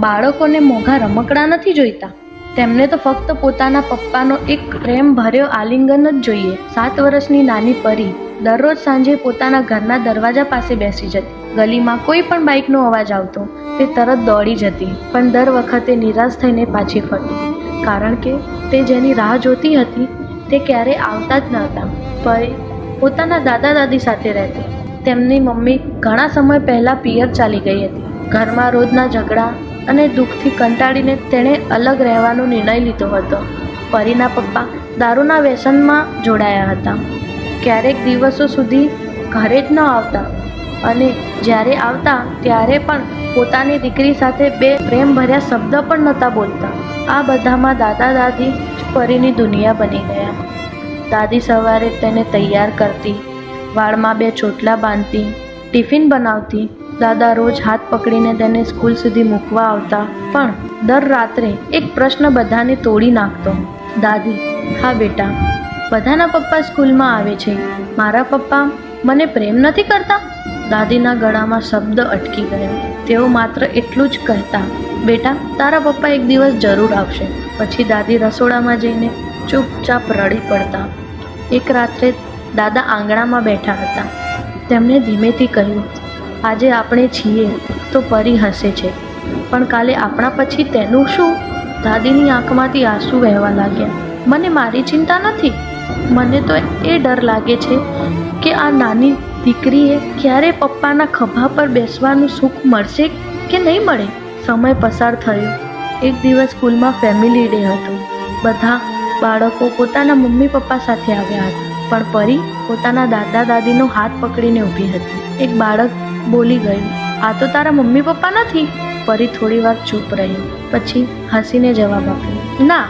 બાળકોને મોંઘા રમકડા નથી જોઈતા, તેમને તો ફક્ત પોતાના પપ્પાનો એક પ્રેમ ભર્યો આલિંગન જ જોઈએ. 7 વર્ષની નાની પરી દરરોજ સાંજે પોતાના ઘરના દરવાજા પાસે બેસી જતી. ગલીમાં કોઈ પણ બાઇકનો અવાજ આવતો તે તરત દોડી જતી, પણ દર વખતે નિરાશ થઈને પાછી ફરતી, કારણ કે તે જેની રાહ જોતી હતી તે ક્યારેય આવતા જ ન હતા. પરી પોતાના દાદા દાદી સાથે રહેતી. તેમની મમ્મી ઘણા સમય પહેલાં પિયર ચાલી ગઈ હતી. ઘરમાં રોજના ઝઘડા અને દુઃખથી કંટાળીને તેણે અલગ રહેવાનો નિર્ણય લીધો હતો. પરીના પપ્પા દારૂના વ્યસનમાં જોડાયા હતા. ક્યારેક દિવસો સુધી ઘરે જ ન આવતા અને જ્યારે આવતા ત્યારે પણ પોતાની દીકરી સાથે 2 પ્રેમભર્યા શબ્દ પણ નહોતા બોલતા. આ બધામાં દાદા દાદી જ પરીની દુનિયા બની ગયા. દાદી સવારે તેને તૈયાર કરતી, વાળમાં 2 ચોટલા બાંધતી, ટિફિન બનાવતી. દાદા રોજ હાથ પકડીને તેને સ્કૂલ સુધી મૂકવા આવતા. પણ દર રાત્રે એક પ્રશ્ન બધાને તોડી નાખતો. દાદી: હા બેટા, બધાના પપ્પા સ્કૂલમાં આવે છે, મારા પપ્પા મને પ્રેમ નથી કરતા? દાદીના ગળામાં શબ્દ અટકી ગયો. તેઓ માત્ર એટલું જ કહેતા: બેટા, તારા પપ્પા એક દિવસ જરૂર આવશે. પછી દાદી રસોડામાં જઈને ચૂપચાપ રડી પડતા. એક રાત્રે દાદા આંગણામાં બેઠા હતા. તેમણે ધીમેથી કહ્યું: આજે આપણે છીએ તો પરી હસે છે, પણ કાલે આપણા પછી તેનું શું? દાદીની આંખમાંથી આંસુ વહેવા લાગ્યા. મને મારી ચિંતા નથી, મને તો એ ડર લાગે છે કે આ નાની દીકરીએ ક્યારે પપ્પાના ખભા પર બેસવાનું સુખ મળશે કે નહીં મળે. સમય પસાર થયો. એક દિવસ સ્કૂલમાં ફેમિલી ડે હતો. બધા બાળકો પોતાના મમ્મી પપ્પા સાથે આવ્યા હતા, પણ પરી પોતાના દાદા દાદીનો હાથ પકડીને ઊભી હતી. એક બાળક બોલી ગયું: આ તો તારા મમ્મી પપ્પા નથી. પરી થોડી વાર ચૂપ રહી, પછી હસીને જવાબ આપ્યો: ના,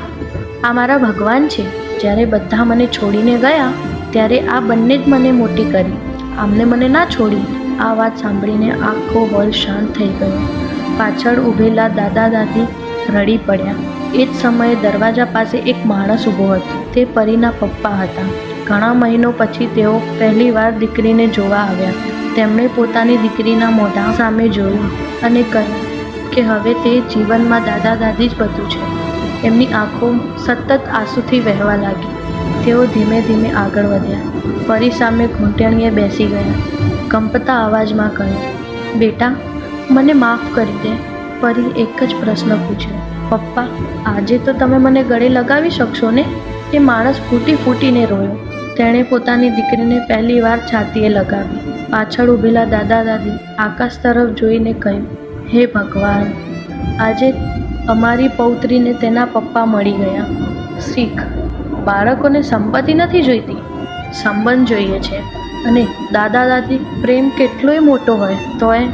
આ મારા ભગવાન છે. જ્યારે બધા મને છોડીને ગયા ત્યારે આ બંને જ મને મોટી કરી, આમને મને ના છોડી. આ વાત સાંભળીને આખો હોલ શાંત થઈ ગયો. પાછળ ઊભેલા દાદા દાદી રડી પડ્યા. એ જ સમયે દરવાજા પાસે એક માણસ ઊભો હતો. તે પરીના પપ્પા હતા. ઘણા મહિનો પછી તેઓ પહેલીવાર દીકરીને જોવા આવ્યા. તેમણે પોતાની દીકરીના મોઢા સામે જોયું અને કહ્યું કે હવે તે જીવનમાં દાદા દાદી જ બધું છે. એમની આંખો સતત આંસુથી વહેવા લાગી. તેઓ ધીમે ધીમે આગળ વધ્યા. પરી સામે ઘૂંટણીએ બેસી ગયા. કંપતા અવાજમાં કહ્યું: બેટા, મને માફ કરી દે. પરી એક જ પ્રશ્ન પૂછ્યો: પપ્પા, આજે તો તમે મને ગળે લગાવી શકશો ને? એ માણસ ફૂટી ફૂટીને રોયો. તેણે પોતાની દીકરીને પહેલીવાર છાતીએ લગાવી. પાછળ ઊભેલા દાદા દાદી આકાશ તરફ જોઈને કહ્યું: હે ભગવાન, આજે અમારી પૌત્રીને તેના પપ્પા મળી ગયા. શીખ: બાળકોને સંપત્તિ નથી જોઈતી, સંબંધ જોઈએ છે. અને દાદા દાદી પ્રેમ કેટલોય મોટો હોય તોય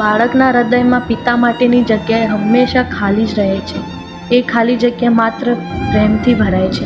બાળકના હૃદયમાં પિતા માટેની જગ્યાએ હંમેશા ખાલી જ રહે છે. એ ખાલી જગ્યા માત્ર પ્રેમથી ભરાય છે.